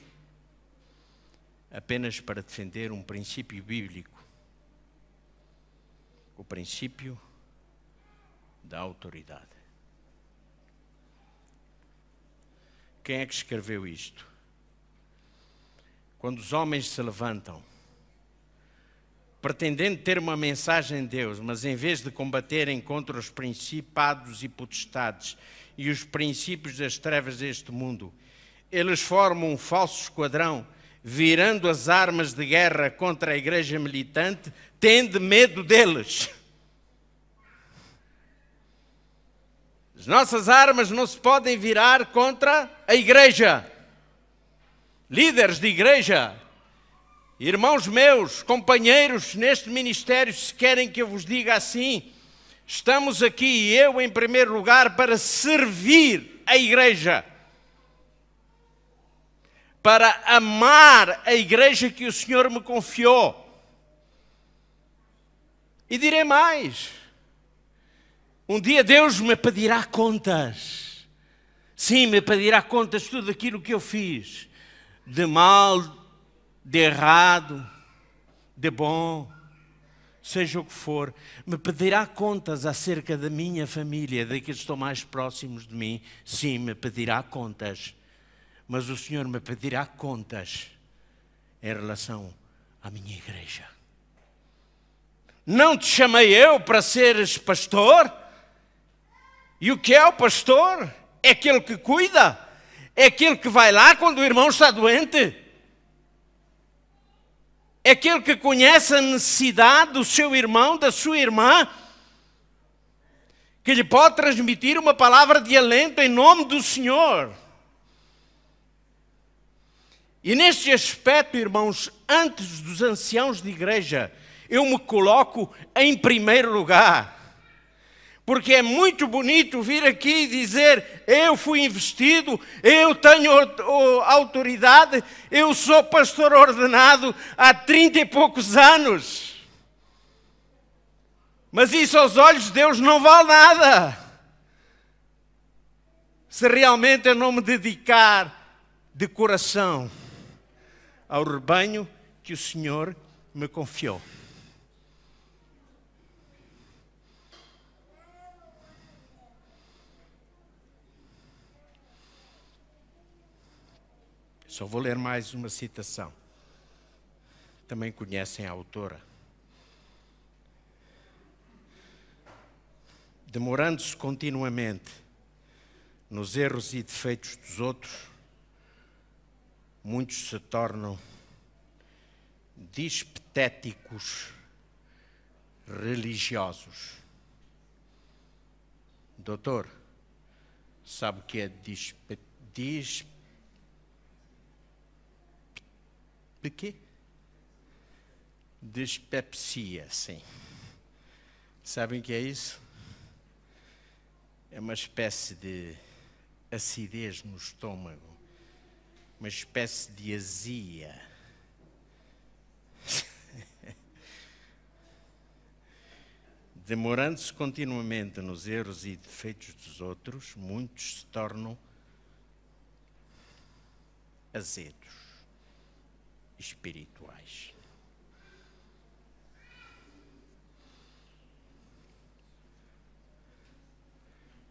Speaker 8: apenas para defender um princípio bíblico. O princípio da autoridade. Quem é que escreveu isto? Quando os homens se levantam, pretendendo ter uma mensagem de Deus, mas em vez de combaterem contra os principados e potestades e os princípios das trevas deste mundo, eles formam um falso esquadrão, virando as armas de guerra contra a igreja militante, tendo medo deles. As nossas armas não se podem virar contra a igreja. Líderes de igreja, irmãos meus, companheiros neste ministério, se querem que eu vos diga assim, estamos aqui, eu em primeiro lugar, para servir a igreja. Para amar a igreja que o Senhor me confiou. E direi mais. Um dia Deus me pedirá contas. Sim, me pedirá contas de tudo aquilo que eu fiz. De mal, de errado, de bom, seja o que for. Me pedirá contas acerca da minha família, daqueles que estão mais próximos de mim. Sim, me pedirá contas. Mas o Senhor me pedirá contas em relação à minha igreja. Não te chamei eu para seres pastor? E o que é o pastor? É aquele que cuida? É aquele que vai lá quando o irmão está doente? É aquele que conhece a necessidade do seu irmão, da sua irmã? Que lhe pode transmitir uma palavra de alento em nome do Senhor? E neste aspecto, irmãos, antes dos anciãos de igreja, eu me coloco em primeiro lugar. Porque é muito bonito vir aqui e dizer, eu fui investido, eu tenho autoridade, eu sou pastor ordenado há 30 e poucos anos. Mas isso aos olhos de Deus não vale nada. Se realmente eu não me dedicar de coração ao rebanho que o Senhor me confiou. Só vou ler mais uma citação. Também conhecem a autora. Demorando-se continuamente nos erros e defeitos dos outros, muitos se tornam dispetéticos religiosos. Doutor, sabe o que é dispepsia, sim. Sabem o que é isso? É uma espécie de acidez no estômago, uma espécie de azia. Demorando-se continuamente nos erros e defeitos dos outros, muitos se tornam azedos, espirituais.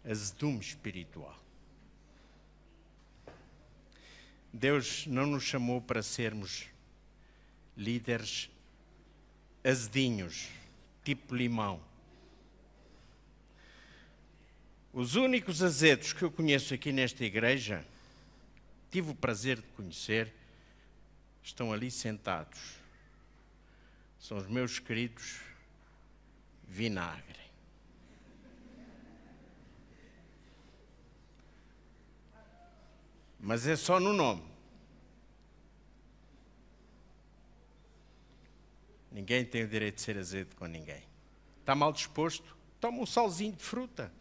Speaker 8: Azedume espiritual. Deus não nos chamou para sermos líderes azedinhos, tipo limão. Os únicos azedos que eu conheço aqui nesta igreja, tive o prazer de conhecer, estão ali sentados. São os meus queridos vinagre. Mas é só no nome. Ninguém tem o direito de ser azedo com ninguém. Está mal disposto? Toma um salzinho de fruta.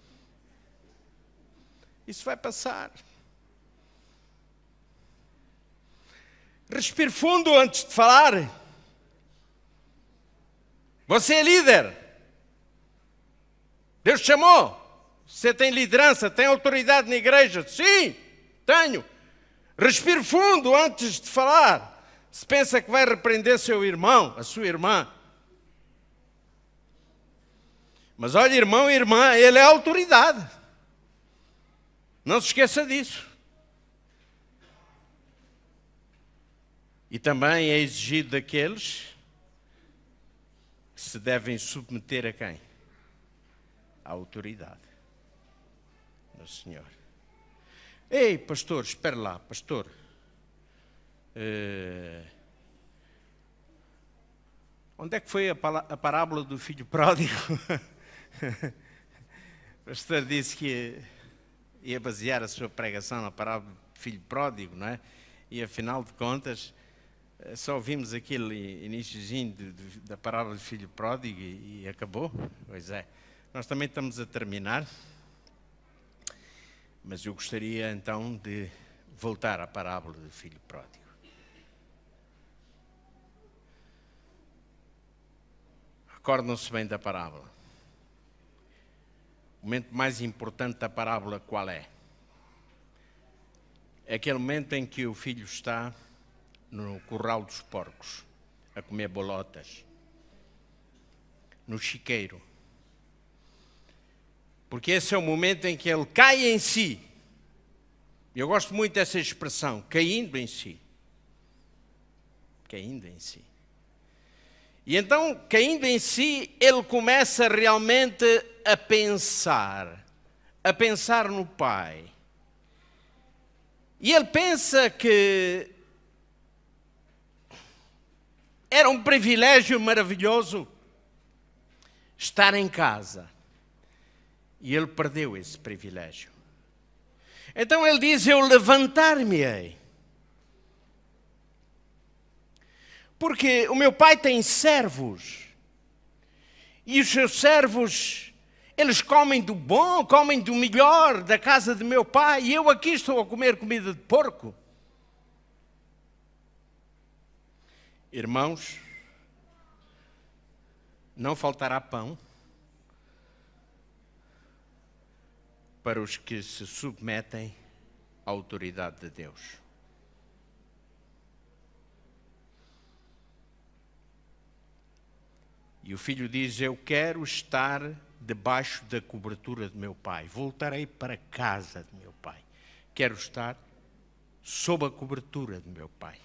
Speaker 8: Isso vai passar. Respire fundo antes de falar. Você é líder. Deus te chamou. Você tem liderança, tem autoridade na igreja. Sim, tenho. Respire fundo antes de falar. Se pensa que vai repreender seu irmão, a sua irmã. Mas olha, irmão e irmã, ele é a autoridade. Não se esqueça disso. E também é exigido daqueles que se devem submeter a quem? À autoridade do Senhor. Ei, pastor, espera lá, pastor. Onde é que foi a parábola do filho pródigo? O pastor disse que ia basear a sua pregação na parábola do filho pródigo, não é? E afinal de contas, só ouvimos aquele iniciozinho da parábola do filho pródigo e acabou. Pois é. Nós também estamos a terminar, mas eu gostaria então de voltar à parábola do filho pródigo. Recordam-se bem da parábola. O momento mais importante da parábola qual é? É aquele momento em que o filho está no curral dos porcos, a comer bolotas, no chiqueiro. Porque esse é o momento em que ele cai em si. Eu gosto muito dessa expressão, caindo em si. Caindo em si. E então, caindo em si, ele começa realmente a pensar no Pai. E ele pensa que era um privilégio maravilhoso estar em casa. E ele perdeu esse privilégio. Então ele diz, eu levantar-me-ei. Porque o meu pai tem servos. E os seus servos, eles comem do bom, comem do melhor da casa de meu pai. E eu aqui estou a comer comida de porco. Irmãos, não faltará pão para os que se submetem à autoridade de Deus. E o filho diz, eu quero estar debaixo da cobertura de meu pai. Voltarei para casa de meu pai. Quero estar sob a cobertura de meu pai.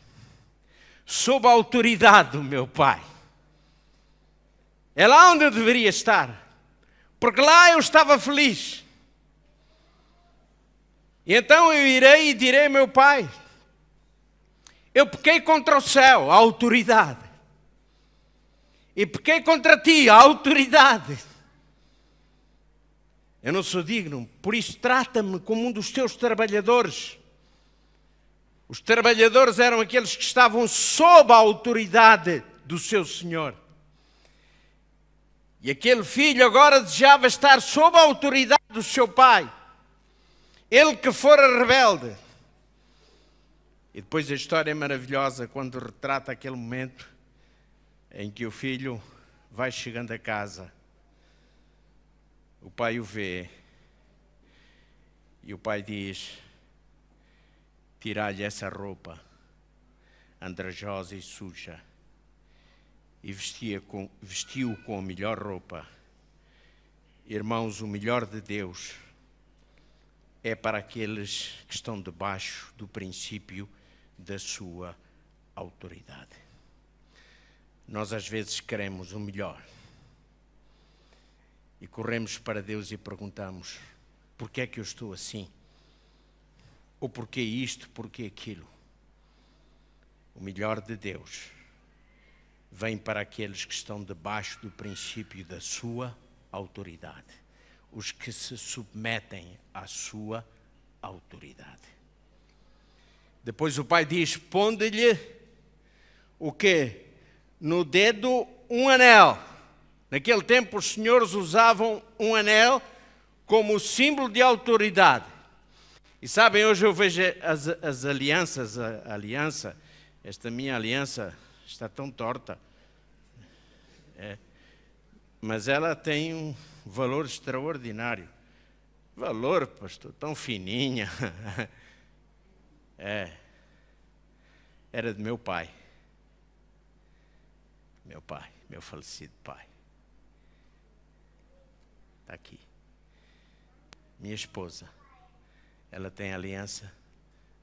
Speaker 8: Sob a autoridade do meu pai. É lá onde eu deveria estar. Porque lá eu estava feliz. E então eu irei e direi ao meu pai, eu pequei contra o céu, a autoridade. E pequei contra ti, a autoridade. Eu não sou digno, por isso trata-me como um dos teus trabalhadores. Os trabalhadores eram aqueles que estavam sob a autoridade do seu Senhor. E aquele filho agora desejava estar sob a autoridade do seu pai. Ele que fora rebelde. E depois a história é maravilhosa quando retrata aquele momento em que o filho vai chegando a casa. O pai o vê. E o pai diz, tirai-lhe essa roupa andrajosa e suja. E vestiu-o com a melhor roupa. Irmãos, o melhor de Deus é para aqueles que estão debaixo do princípio da sua autoridade. Nós às vezes queremos o melhor e corremos para Deus e perguntamos, porquê é que eu estou assim? Ou porquê isto, porquê aquilo? O melhor de Deus vem para aqueles que estão debaixo do princípio da sua autoridade, os que se submetem à sua autoridade. Depois o pai diz: ponde-lhe o quê? No dedo um anel. Naquele tempo os senhores usavam um anel como símbolo de autoridade. E sabem, hoje eu vejo as alianças, a aliança, esta minha aliança está tão torta. Mas ela tem um valor extraordinário. Valor, pastor, tão fininha. Era do meu pai. Meu pai, meu falecido pai. Está aqui. Minha esposa, ela tem a aliança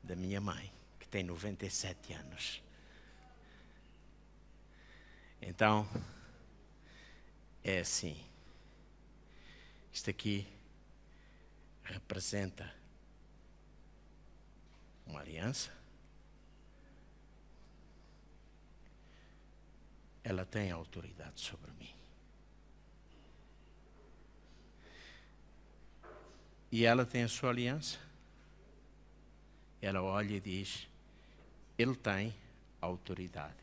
Speaker 8: da minha mãe, que tem 97 anos. Então, é assim. Isto aqui representa uma aliança. Ela tem autoridade sobre mim. E ela tem a sua aliança. Ela olha e diz: ele tem autoridade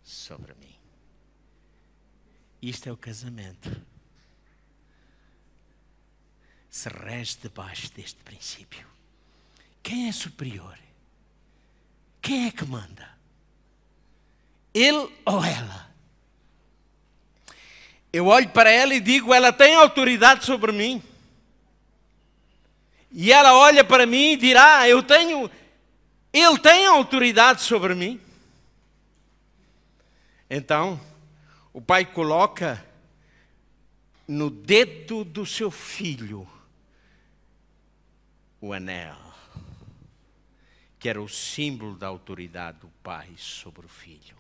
Speaker 8: sobre mim. Isto é o casamento. Se rege debaixo deste princípio. Quem é superior? Quem é que manda? Ele ou ela? Eu olho para ela e digo: ela tem autoridade sobre mim. E ela olha para mim e dirá: ele tem autoridade sobre mim. Então, o pai coloca no dedo do seu filho o anel, que era o símbolo da autoridade do pai sobre o filho.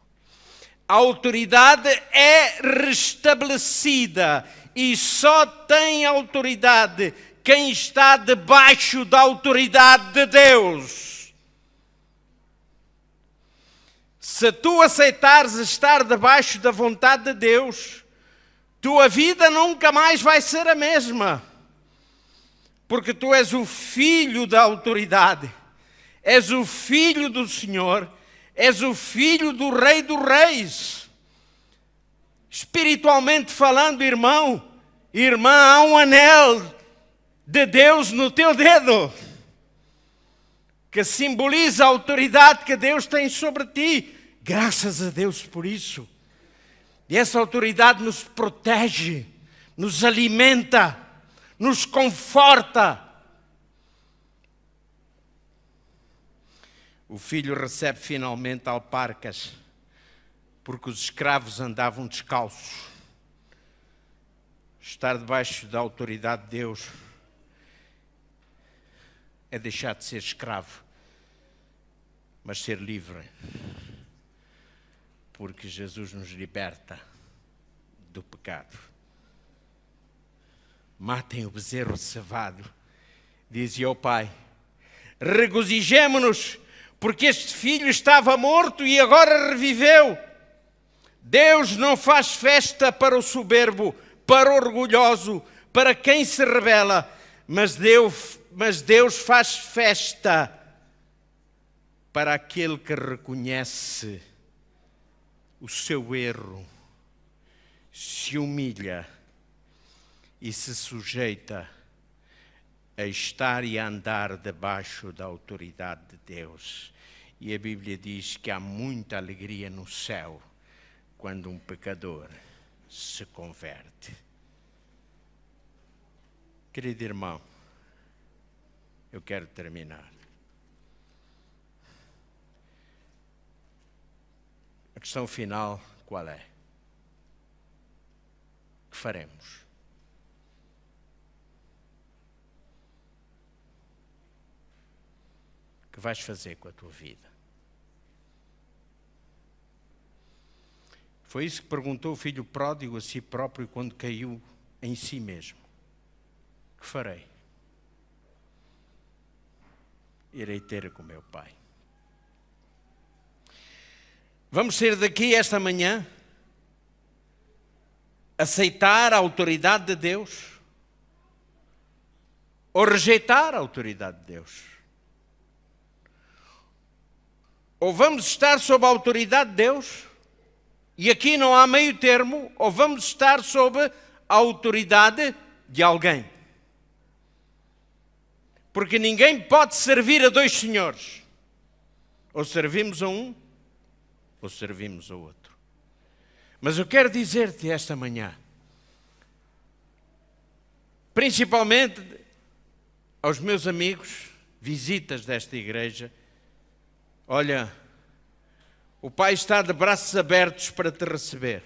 Speaker 8: A autoridade é restabelecida e só tem autoridade quem está debaixo da autoridade de Deus. Se tu aceitares estar debaixo da vontade de Deus, tua vida nunca mais vai ser a mesma. Porque tu és o filho da autoridade, és o filho do Senhor, és o filho do Rei dos Reis. Espiritualmente falando, irmão, irmã, há um anel de Deus no teu dedo, que simboliza a autoridade que Deus tem sobre ti. Graças a Deus por isso. E essa autoridade nos protege, nos alimenta, nos conforta. O filho recebe finalmente alparcas, porque os escravos andavam descalços. Estar debaixo da autoridade de Deus é deixar de ser escravo, mas ser livre, porque Jesus nos liberta do pecado. Matem o bezerro cevado, dizia o pai, regozijemo-nos, porque este filho estava morto e agora reviveu. Deus não faz festa para o soberbo, para o orgulhoso, para quem se rebela, mas Deus faz festa para aquele que reconhece o seu erro, se humilha e se sujeita a estar e a andar debaixo da autoridade de Deus. E a Bíblia diz que há muita alegria no céu quando um pecador se converte. Querido irmão, eu quero terminar. A questão final, qual é? O que faremos? O que vais fazer com a tua vida? Foi isso que perguntou o filho pródigo a si próprio quando caiu em si mesmo. O que farei? Irei ter com meu pai. Vamos sair daqui esta manhã aceitar a autoridade de Deus ou rejeitar a autoridade de Deus. Ou vamos estar sob a autoridade de Deus, e aqui não há meio termo, ou vamos estar sob a autoridade de alguém. Porque ninguém pode servir a dois senhores. Ou servimos a um, ou servimos ao outro. Mas eu quero dizer-te esta manhã, principalmente aos meus amigos, visitas desta igreja, olha, o Pai está de braços abertos para te receber.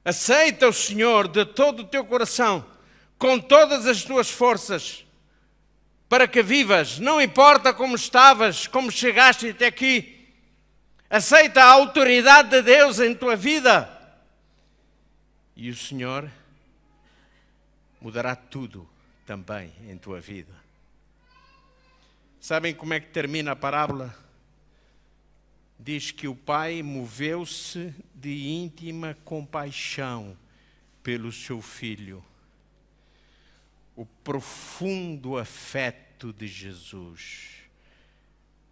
Speaker 8: Aceita o Senhor de todo o teu coração, com todas as tuas forças, para que vivas, não importa como estavas, como chegaste até aqui. Aceita a autoridade de Deus em tua vida. E o Senhor mudará tudo também em tua vida. Sabem como é que termina a parábola? Diz que o pai moveu-se de íntima compaixão pelo seu filho. O profundo afeto de Jesus,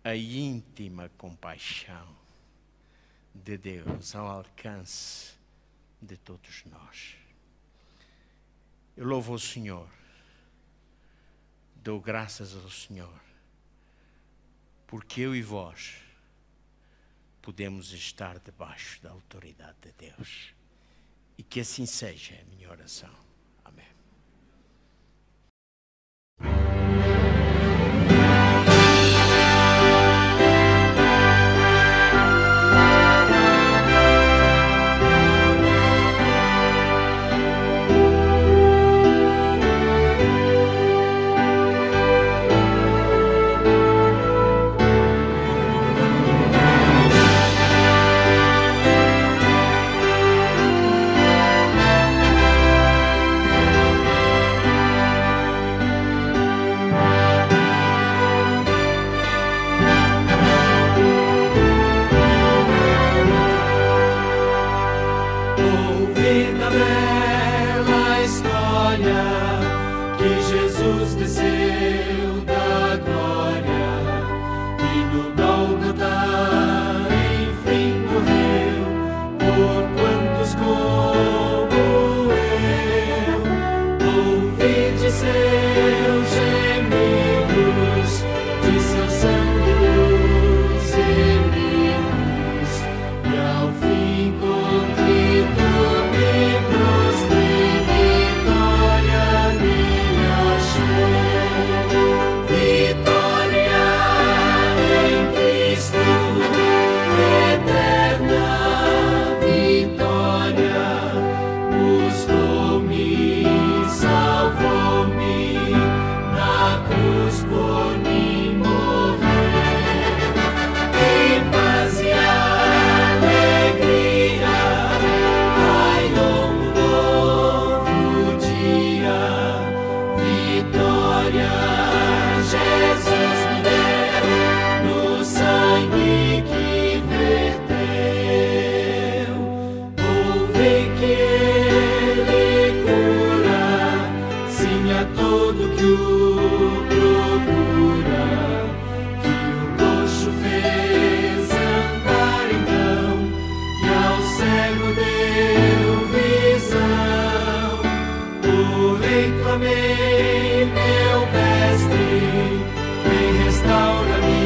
Speaker 8: a íntima compaixão de Deus ao alcance de todos nós. Eu louvo o Senhor, dou graças ao Senhor, porque eu e vós podemos estar debaixo da autoridade de Deus. E que assim seja a minha oração. Amém.
Speaker 9: Reclamei, meu mestre, vem restaura-me.